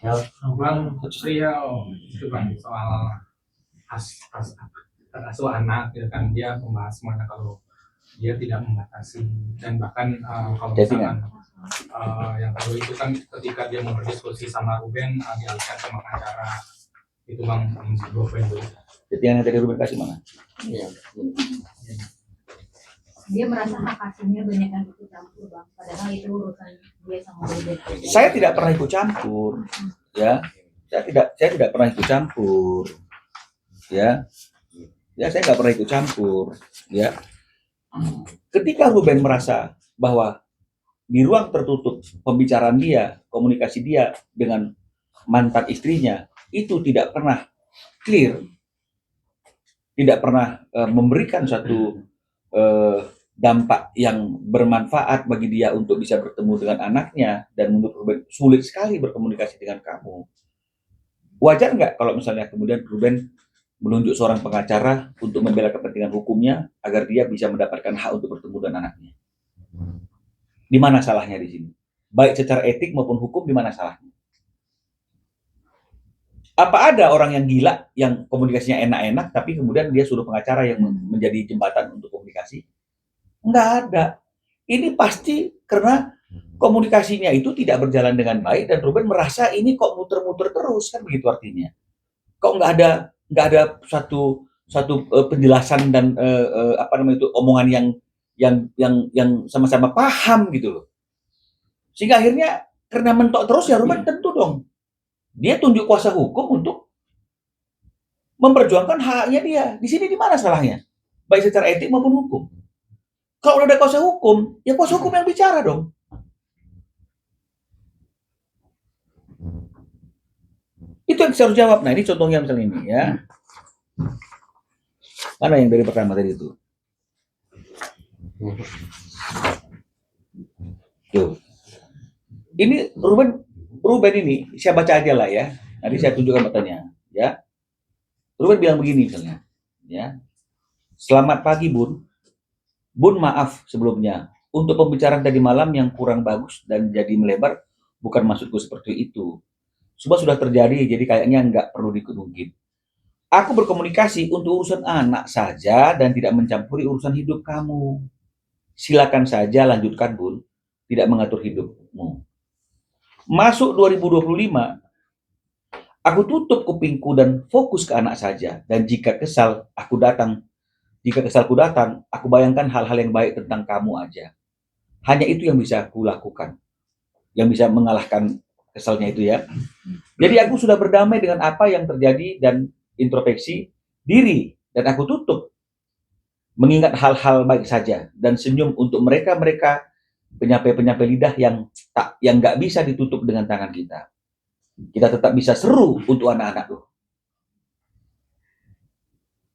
Ya, Bang Riau itu bang soal asuh anak gitu kan, dia membahas mana kalau dia tidak membatasi, dan bahkan kalau misalkan yang kedua itu kan ketika dia mau berdiskusi sama Ruben dialihkan ke pengacara itu bang, dua poin dulu. Jadi yang tadi Ruben kasih mana? iya. Dia merasa hak aslinya banyak yang ikut campur bang, padahal itu urusan dia sama Ruben. Saya tidak pernah ikut campur, ya. Saya tidak pernah ikut campur, ya. Ya, saya nggak pernah ikut campur, ya. Ketika Ruben merasa bahwa di ruang tertutup pembicaraan dia, komunikasi dia dengan mantan istrinya itu tidak pernah clear, tidak pernah memberikan suatu dampak yang bermanfaat bagi dia untuk bisa bertemu dengan anaknya, dan menurut Ruben sulit sekali berkomunikasi dengan kamu. Wajar nggak kalau misalnya kemudian Ruben menunjuk seorang pengacara untuk membela kepentingan hukumnya agar dia bisa mendapatkan hak untuk bertemu dengan anaknya? Di mana salahnya di sini? Baik secara etik maupun hukum, di mana salahnya? Apa ada orang yang gila yang komunikasinya enak-enak tapi kemudian dia suruh pengacara yang menjadi jembatan untuk komunikasi? Nggak ada. Ini pasti karena komunikasinya itu tidak berjalan dengan baik dan Ruben merasa ini kok muter-muter terus, kan begitu artinya. Kok nggak ada satu penjelasan dan apa namanya itu omongan yang sama-sama paham gitu loh. Sehingga akhirnya karena mentok terus ya Ruben tentu dong dia tunjuk kuasa hukum untuk memperjuangkan haknya dia. Di sini di mana salahnya? Baik secara etik maupun hukum. Kalau udah ada kuasa hukum, ya kuasa hukum yang bicara dong. Itu yang saya harus jawab. Nah, ini contohnya misalnya ini ya. Mana yang dari pertama tadi itu? Tuh. Ini Ruben ini, saya baca aja lah ya. Nanti saya tunjukkan matanya, ya. Ruben bilang begini misalnya, ya. Selamat pagi, Bun. Bun, maaf sebelumnya untuk pembicaraan tadi malam yang kurang bagus dan jadi melebar. Bukan maksudku seperti itu. Semua sudah terjadi, jadi kayaknya nggak perlu diungkit. Aku berkomunikasi untuk urusan anak saja dan tidak mencampuri urusan hidup kamu. Silakan saja lanjutkan, Bun. Tidak mengatur hidupmu. Masuk 2025, aku tutup kupingku dan fokus ke anak saja. Dan jika kesal, Jika kesalku datang, aku bayangkan hal-hal yang baik tentang kamu aja. Hanya itu yang bisa aku lakukan. Yang bisa mengalahkan kesalnya itu ya. Jadi aku sudah berdamai dengan apa yang terjadi dan introspeksi diri. Dan aku tutup mengingat hal-hal baik saja. Dan senyum untuk mereka-mereka penyampai-penyampai lidah yang nggak bisa ditutup dengan tangan kita. Kita tetap bisa seru untuk anak-anak loh.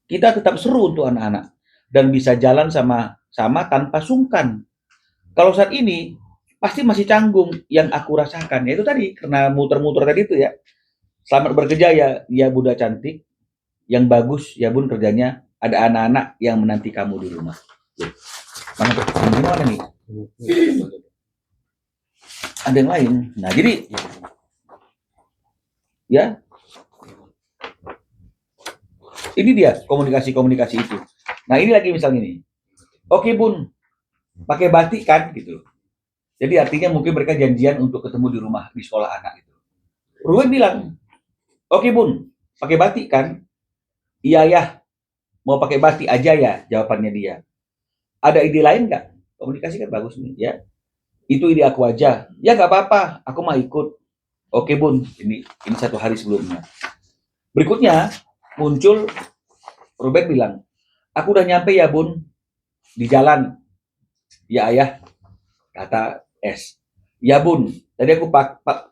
Kita tetap seru untuk anak-anak dan bisa jalan sama tanpa sungkan. Kalau saat ini pasti masih canggung yang aku rasakan, yaitu tadi karena muter-muter tadi itu ya. Selamat bekerja ya Bunda cantik, yang bagus ya Bun kerjanya, ada anak-anak yang menanti kamu di rumah. Mana nih? Ada yang lain. Nah jadi ya ini dia komunikasi itu. Nah ini lagi misalnya nih, oke Bun, pakai batik kan gitu. Jadi artinya mungkin mereka janjian untuk ketemu di rumah di sekolah anak gitu. Ruben bilang, oke Bun, pakai batik kan? Iya ya, mau pakai batik aja ya, jawabannya dia. Ada ide lain nggak? Komunikasi kan bagus nih ya. Itu ide aku aja. Ya nggak apa-apa, aku mau ikut. Oke Bun, ini 1 hari sebelumnya. Berikutnya muncul Ruben bilang, aku udah nyampe ya Bun, di jalan. Ya ayah, kata S. Ya Bun, tadi aku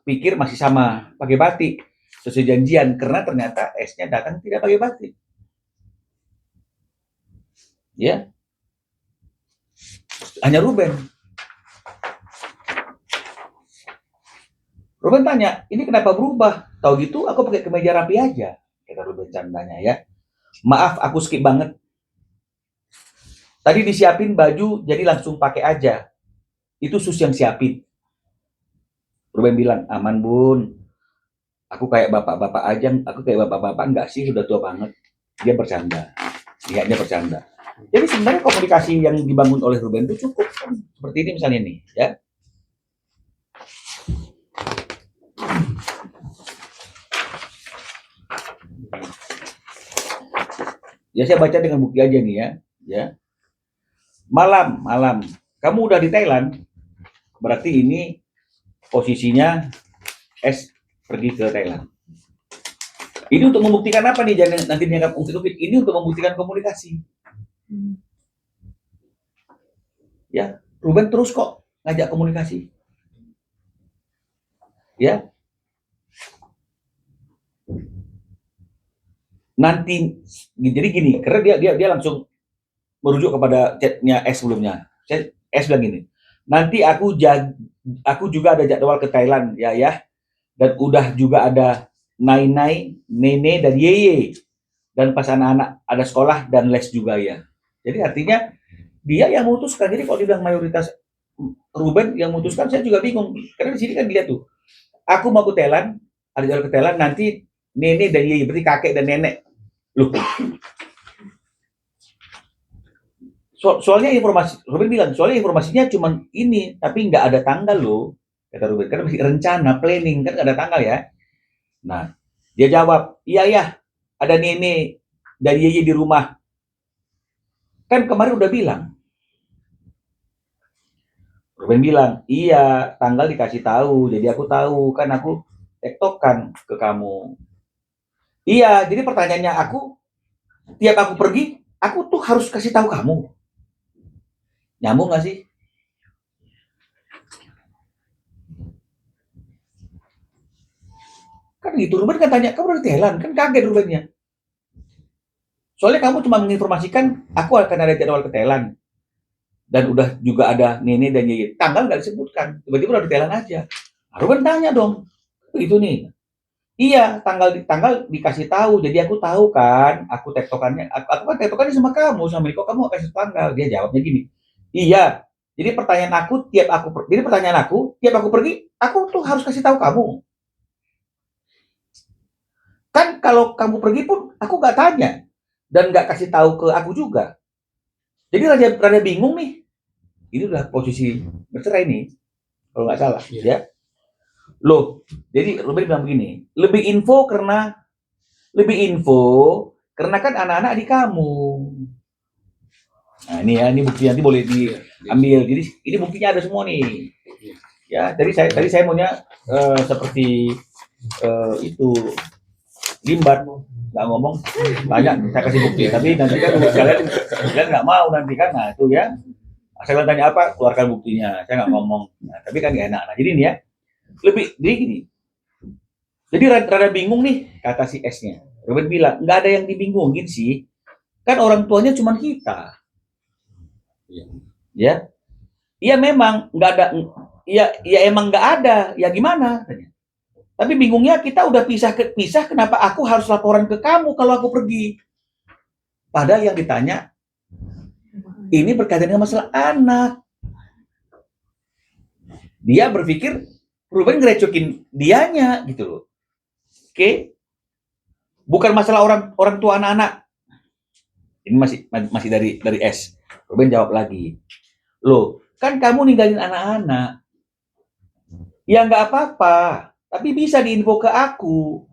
pikir masih sama, pakai batik. Sesuai janjian, karena ternyata S-nya datang tidak pakai batik. Ya, hanya Ruben. Ruben tanya, ini kenapa berubah? Tahu gitu, aku pakai kemeja rapi aja. Kata Ruben candanya ya. Maaf, aku skip banget. Tadi disiapin baju, jadi langsung pakai aja. Itu Sus yang siapin. Ruben bilang, aman Bun. Aku kayak bapak-bapak aja, aku kayak bapak-bapak enggak sih, sudah tua banget. Dia bercanda, niatnya bercanda. Jadi sebenarnya komunikasi yang dibangun oleh Ruben itu cukup kan? Seperti ini misalnya nih, ya. Ya saya baca dengan bukti aja nih ya, ya. Malam, kamu udah di Thailand, berarti ini posisinya S pergi ke Thailand. Ini untuk membuktikan apa nih? Jangan nanti dianggap ungkit-ungkit. Ini untuk membuktikan komunikasi. Ya, Ruben terus kok ngajak komunikasi. Ya. Nanti jadi gini, karena dia langsung merujuk kepada chatnya S sebelumnya. S bilang gini, nanti aku juga ada jadwal ke Thailand ya, dan udah juga ada Nai, Nene dan Yeye, dan pas anak-anak ada sekolah dan les juga ya. Jadi artinya dia yang memutuskan. Jadi kalau dibilang mayoritas Ruben yang memutuskan, saya juga bingung. Karena di sini kan dilihat tuh, aku mau ke Thailand, ada jadwal ke Thailand, nanti Nene dan Yeye, berarti kakek dan nenek. Loh, soalnya Ruben bilang, soalnya informasinya cuma ini, tapi nggak ada tanggal loh, kata Ruben. Karena rencana, planning, kan nggak ada tanggal ya. Nah, dia jawab, iya, ada Nene dan Yeye di rumah. Kan kemarin udah bilang. Ruben bilang, iya, tanggal dikasih tahu, jadi aku tahu, kan aku tektokan ke kamu. Iya, jadi pertanyaannya tiap aku pergi, aku tuh harus kasih tahu kamu. Nyambung nggak sih? Kan gitu, Ruben kan tanya, kamu udah di Thailand? Kan kaget Rubennya. Soalnya kamu cuma menginformasikan, aku akan ada jadwal ke Thailand. Dan udah juga ada Nene dan Yeye. Tanggal nggak disebutkan, tiba-tiba udah di Thailand aja. Nah, Ruben tanya dong, itu nih. Iya, tanggal dikasih tahu, jadi aku tahu kan, aku kan tektokannya sama kamu, sama Miko, kamu kasih tanggal. Dia jawabnya gini, iya, jadi pertanyaan aku, tiap aku pergi, aku tuh harus kasih tahu kamu. Kan kalau kamu pergi pun, aku nggak tanya, dan nggak kasih tahu ke aku juga. Jadi rada bingung nih, ini udah posisi bercerai nih, kalau nggak salah, ya. Loh, jadi Ruben bilang begini, lebih info karena kan anak-anak adik kamu. Nah, ini ya, ini bukti nanti boleh diambil. Jadi ini buktinya ada semua nih. Ya, tadi saya maunya seperti itu Limbat nggak ngomong banyak, saya kasih bukti. Tapi nanti kan kalian nggak mau nanti kan, nah itu ya. Saya tanya apa, keluarkan buktinya. Saya nggak ngomong. Nah, tapi kan nggak enak. Nah, jadi ini ya, jadi gini. Jadi rada bingung nih kata si S-nya. Ruben bilang, nggak ada yang dibingungin sih. Kan orang tuanya cuma kita. Ya. Iya memang nggak ada. Ya emang nggak ada. Ya gimana? Tapi bingungnya kita udah pisah, kenapa aku harus laporan ke kamu kalau aku pergi? Padahal yang ditanya, ini berkaitan dengan masalah anak. Dia berpikir, Ruben ngerecokin dianya gitu loh. Oke? Bukan masalah orang tua anak-anak. Ini masih dari S. Ruben jawab lagi. Loh, kan kamu ninggalin anak-anak. Ya nggak apa-apa. Tapi bisa diinfo ke aku,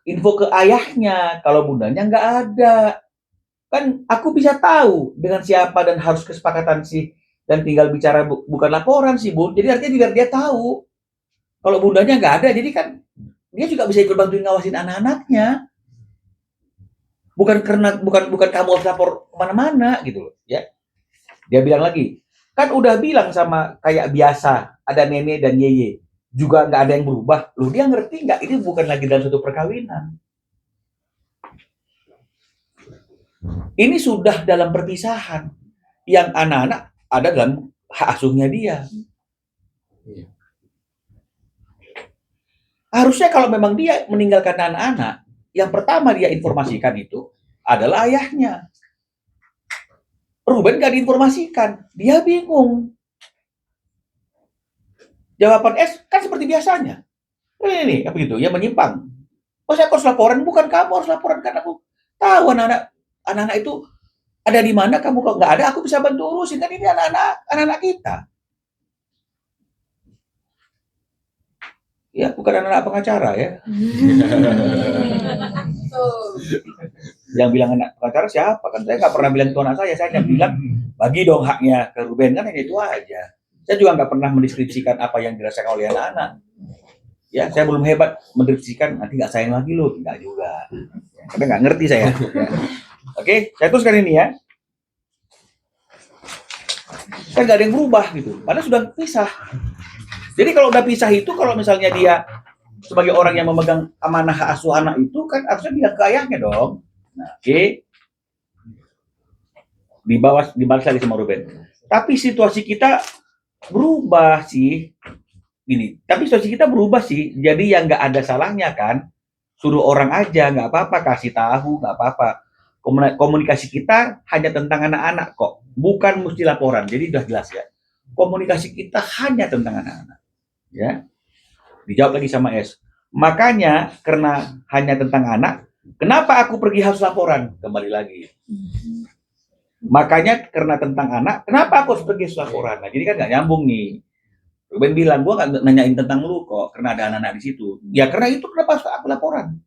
info ke ayahnya, kalau bundanya nggak ada. Kan aku bisa tahu dengan siapa dan harus kesepakatan sih, dan tinggal bicara bukan laporan sih, Bun. Jadi artinya biar dia tahu. Kalau bundanya nggak ada, jadi kan dia juga bisa ikut bantuin ngawasin anak-anaknya. Bukan kamu harus lapor kemana-mana gitu loh, ya. Dia bilang lagi, kan udah bilang sama kayak biasa, ada Nenek dan Yeye. Juga nggak ada yang berubah. Loh, dia ngerti nggak? Ini bukan lagi dalam suatu perkawinan. Ini sudah dalam perpisahan. Yang anak-anak ada dalam hak asuhnya dia. Harusnya kalau memang dia meninggalkan anak-anak, yang pertama dia informasikan itu adalah ayahnya. Ruben nggak diinformasikan. Dia bingung. Jawaban S kan seperti biasanya. Ini apa gitu? Ya menyimpang. Oh, saya harus laporan, bukan kamu harus laporan, karena aku tahu anak-anak itu ada di mana, kamu kalau nggak ada, aku bisa bantu urusin, kan ini anak-anak kita. Ya, bukan anak-anak pengacara ya. Yang bilang anak pengacara siapa? Kan saya nggak pernah bilang itu anak saya hanya bilang bagi dong haknya ke Ruben, kan hanya itu aja. Saya juga nggak pernah mendeskripsikan apa yang dirasakan oleh anak-anak. Ya, saya belum hebat mendeskripsikan, nanti nggak sayang lagi loh, nggak juga. Karena nggak ngerti saya. Ya. Oke, saya teruskan ini ya. Kan nggak ada yang berubah gitu, karena sudah pisah. Jadi kalau udah pisah itu, kalau misalnya dia sebagai orang yang memegang amanah hak asuh anak itu, kan harusnya bilang ke ayahnya dong. Nah, oke. Dibalas lagi sama Ruben. Tapi situasi kita berubah sih. Gini, tapi situasi kita berubah sih. Jadi yang nggak ada salahnya kan, suruh orang aja, nggak apa-apa, kasih tahu, nggak apa-apa. Komunikasi kita hanya tentang anak-anak kok, bukan mesti laporan. Jadi udah jelas ya. Komunikasi kita hanya tentang anak-anak. Ya, dijawab lagi sama S. Makanya karena hanya tentang anak, kenapa aku pergi harus laporan? Kembali lagi. Makanya karena tentang anak, kenapa aku harus pergi harus laporan? Nah, jadi kan nggak nyambung nih. Ruben bilang, gua nggak nanyain tentang lu kok, karena ada anak-anak di situ. Ya karena itu kenapa harus aku laporan?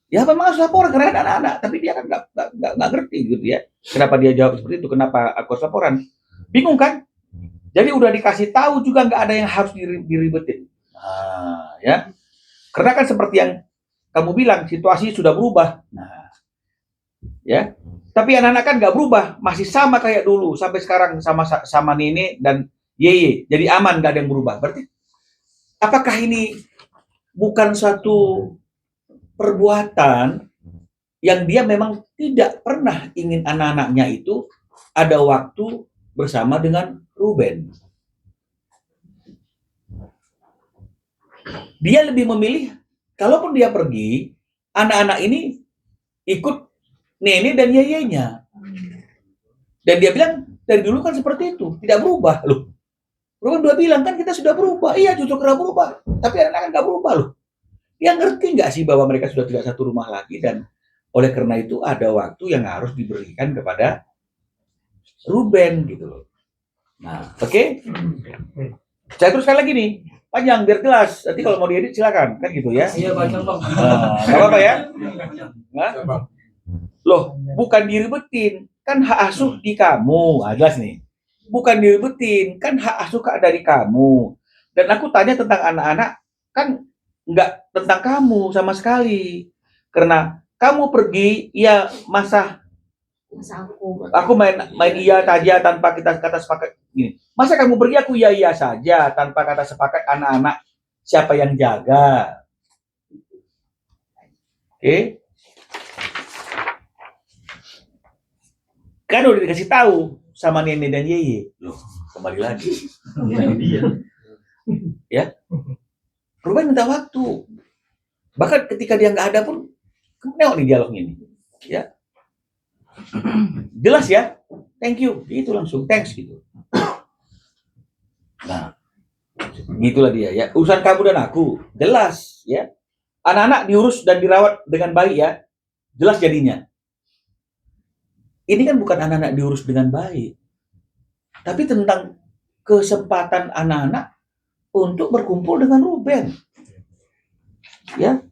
Ya memang harus laporan karena ada anak-anak, tapi dia kan nggak ngerti gitu ya. Kenapa dia jawab seperti itu? Kenapa aku harus laporan? Bingung kan? Jadi udah dikasih tahu juga nggak ada yang harus diribetin. Nah, ya. Karena kan seperti yang kamu bilang, situasi sudah berubah. Nah, ya. Tapi anak-anak kan nggak berubah, masih sama kayak dulu sampai sekarang sama Nene dan Yeye. Jadi aman, nggak ada yang berubah. Berarti apakah ini bukan suatu perbuatan yang dia memang tidak pernah ingin anak-anaknya itu ada waktu bersama dengan Ruben. Dia lebih memilih, kalaupun dia pergi, anak-anak ini ikut Nene dan Yeyenya. Dan dia bilang, dari dulu kan seperti itu, tidak berubah loh. Ruben udah bilang, kan kita sudah berubah. Iya, justru karena berubah. Tapi anak-anak nggak berubah loh. Dia ngerti nggak sih bahwa mereka sudah tidak satu rumah lagi, dan oleh karena itu ada waktu yang harus diberikan kepada Ruben gitu loh. Nah, oke. Saya teruskan lagi nih, panjang biar jelas. Nanti kalau mau diedit silakan, kan gitu ya. Iya, Bang. Nggak apa-apa ya. Nah, loh, bukan diribetin, kan hak asuh di kamu. Jelas nih. Bukan diribetin, kan hak asuh dari kamu. Dan aku tanya tentang anak-anak, kan nggak tentang kamu sama sekali. Karena kamu pergi, ya masa aku main iya saja tanpa kita kata sepakat gini. Masa kamu pergi aku iya saja tanpa kata sepakat anak-anak siapa yang jaga? Oke? Kan udah dikasih tahu sama Nene dan Yeye. Loh, kembali lagi. Ya. Ruben minta waktu. Bahkan ketika dia nggak ada pun, nengok nih dialognya ini. Ya. Jelas ya, thank you, itu langsung thanks gitu. Nah, gitulah dia ya. Urusan kamu dan aku, jelas ya. Anak-anak diurus dan dirawat dengan baik ya, jelas jadinya. Ini kan bukan anak-anak diurus dengan baik, tapi tentang kesempatan anak-anak untuk berkumpul dengan Ruben, ya.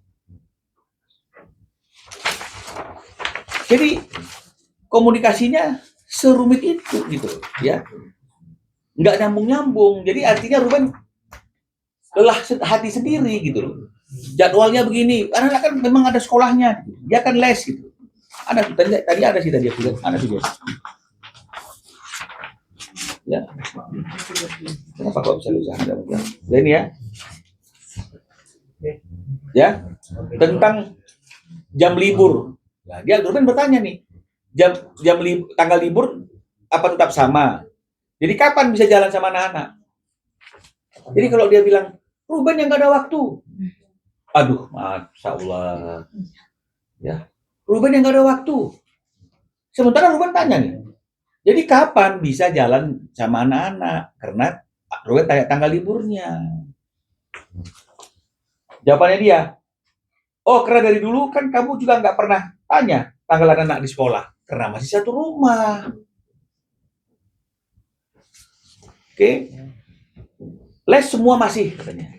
Jadi komunikasinya serumit itu gitu ya, nggak nyambung. Jadi artinya Ruben lelah hati sendiri gitu loh. Jadwalnya begini, anak-anak kan memang ada sekolahnya, dia kan les gitu. Ada tadi ada sih tadi aku lihat, ada sih dia. Ya, kenapa kok bisa lupa? Ada ini ya, ya tentang jam libur. Nah, dia Ruben bertanya nih, tanggal libur apa tetap sama? Jadi kapan bisa jalan sama anak-anak? Jadi kalau dia bilang Ruben yang gak ada waktu, aduh, masya Allah, ya Ruben yang gak ada waktu. Sementara Ruben tanya nih, jadi kapan bisa jalan sama anak-anak? Karena Ruben tanya tanggal liburnya. Jawabannya dia, Oh, karena dari dulu kan kamu juga nggak pernah tanya tanggal anak di sekolah. Karena masih satu rumah. Oke. Les semua masih, katanya.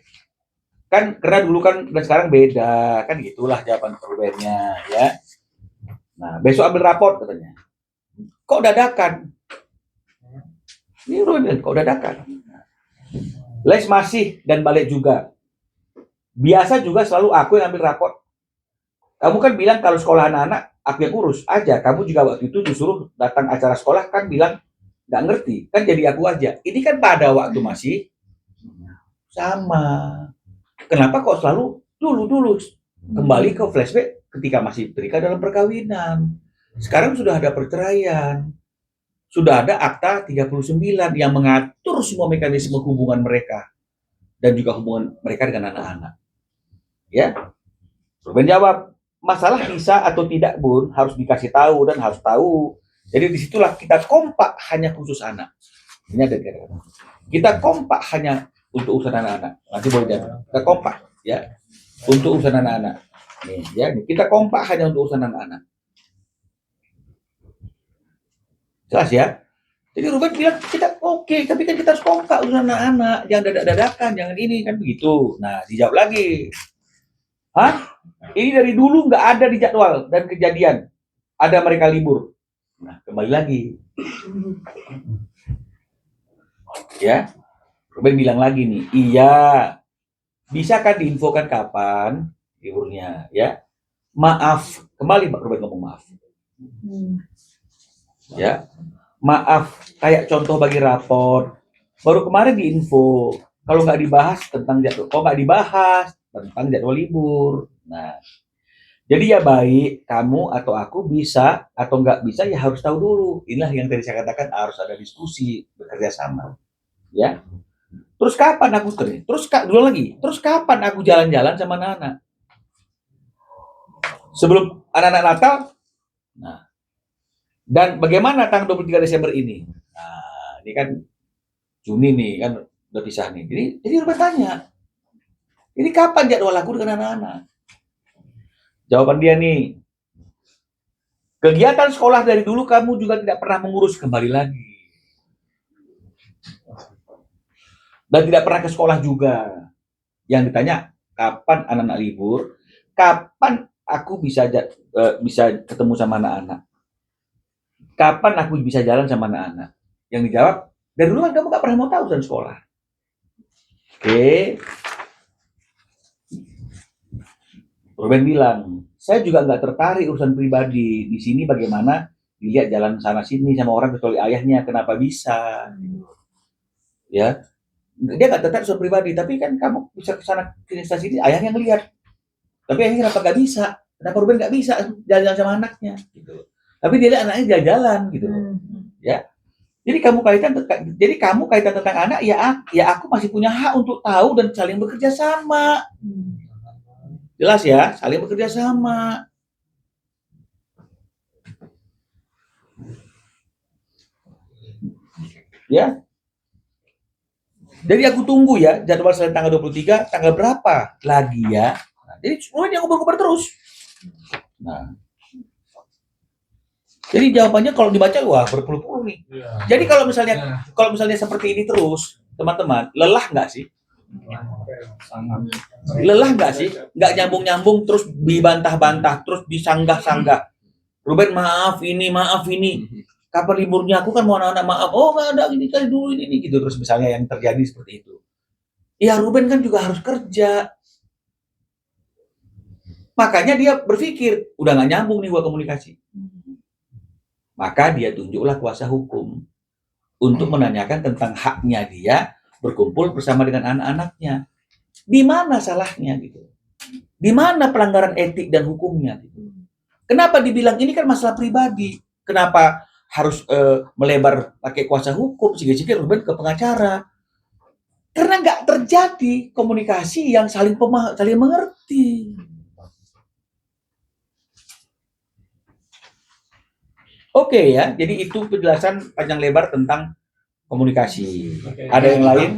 Kan karena dulu kan dan sekarang beda. Kan gitulah jawaban perbedaannya, ya. Nah, besok ambil raport, katanya. Kok dadakan? Ini Ruben, kok dadakan? Les masih dan balik juga. Biasa juga selalu aku yang ambil raport. Kamu kan bilang kalau sekolah anak-anak, aku yang urus aja. Kamu juga waktu itu disuruh datang acara sekolah kan bilang nggak ngerti. Kan jadi aku aja. Ini kan pada waktu masih sama. Kenapa kok selalu dulu kembali ke flashback ketika masih terikat dalam perkawinan. Sekarang sudah ada perceraian. Sudah ada Akta 39 yang mengatur semua mekanisme hubungan mereka dan juga hubungan mereka dengan anak-anak. Ya. Ruben jawab, masalah bisa atau tidak pun harus dikasih tahu dan harus tahu. Jadi disitulah kita kompak hanya khusus anak. Ini ada kita kompak hanya untuk urusan anak-anak. Nanti boleh jawab. Kita kompak ya untuk urusan anak-anak. Nih, ya, kita kompak hanya untuk urusan anak-anak. Jelas ya? Jadi Ruben bilang kita oke, tapi kan kita harus kompak urusan anak-anak, jangan dadak-dadakan, jangan ini kan begitu. Nah, dijawab lagi. Hah? Ini dari dulu nggak ada di jadwal dan kejadian. Ada mereka libur. Nah, kembali lagi. Ya, Ruben bilang lagi nih, iya. Bisakah diinfokan kapan liburnya? Ya, maaf. Kembali Pak Ruben ngomong maaf. Ya, maaf. Kayak contoh bagi raport. Baru kemarin diinfo. Kalau nggak dibahas tentang jadwal, kok nggak dibahas tentang jadwal libur. Nah, jadi ya baik kamu atau aku bisa atau nggak bisa ya harus tahu dulu. Inilah yang tadi saya katakan harus ada diskusi bekerja sama. Ya. Terus kapan aku dulu lagi. Terus kapan aku jalan-jalan sama anak-anak? Sebelum anak-anak Natal? Nah. Dan bagaimana tanggal 23 Desember ini? Nah, ini kan Juni nih kan udah pisah nih. Jadi Ruben tanya. Ini kapan jadwal aku dengan anak-anak? Jawaban dia nih. Kegiatan sekolah dari dulu kamu juga tidak pernah mengurus, kembali lagi. Dan tidak pernah ke sekolah juga. Yang ditanya, kapan anak-anak libur? Kapan aku bisa ketemu sama anak-anak? Kapan aku bisa jalan sama anak-anak? Yang dijawab, dari dulu kan kamu gak pernah mau tahu urusan sekolah. Oke. Ruben bilang, saya juga nggak tertarik urusan pribadi. Di sini bagaimana dilihat jalan sana sini sama orang kecuali ayahnya, kenapa bisa? Ya, dia nggak tertarik urusan pribadi, tapi kan kamu bisa ke sana sini ayahnya ngelihat. Tapi ayahnya kenapa nggak bisa? Kenapa Ruben nggak bisa jalan-jalan sama anaknya? Gitu. Tapi dia lihat anaknya jalan-jalan gitu, ya. Jadi kamu kaitan tentang anak, ya aku masih punya hak untuk tahu dan saling bekerja sama. Jelas ya, saling bekerja sama. Ya. Jadi aku tunggu ya, jadwal selain tanggal 23, tanggal berapa lagi ya. Nah, jadi semuanya ngobrol-ngobrol terus. Nah. Jadi jawabannya kalau dibaca, wah berpuluh-puluh nih. Ya. Jadi kalau misalnya seperti ini terus, teman-teman, lelah nggak sih? Lelah nggak sih? Nggak nyambung-nyambung, terus dibantah-bantah, terus disanggah-sanggah. Ruben maaf ini. Kapan liburnya? Aku kan mau anak-anak maaf. Oh nggak ada, ini kali dulu ini gitu. Terus misalnya yang terjadi seperti itu. Ya Ruben kan juga harus kerja. Makanya dia berpikir, udah nggak nyambung nih gua komunikasi. Maka dia tunjuklah kuasa hukum untuk menanyakan tentang haknya dia berkumpul bersama dengan anak-anaknya. Di mana salahnya gitu? Di mana pelanggaran etik dan hukumnya gitu? Kenapa dibilang ini kan masalah pribadi? Kenapa harus melebar pakai kuasa hukum sehingga Ruben ke pengacara? Karena nggak terjadi komunikasi yang saling mengerti. Oke ya, jadi itu penjelasan panjang lebar tentang komunikasi. Ada yang lain?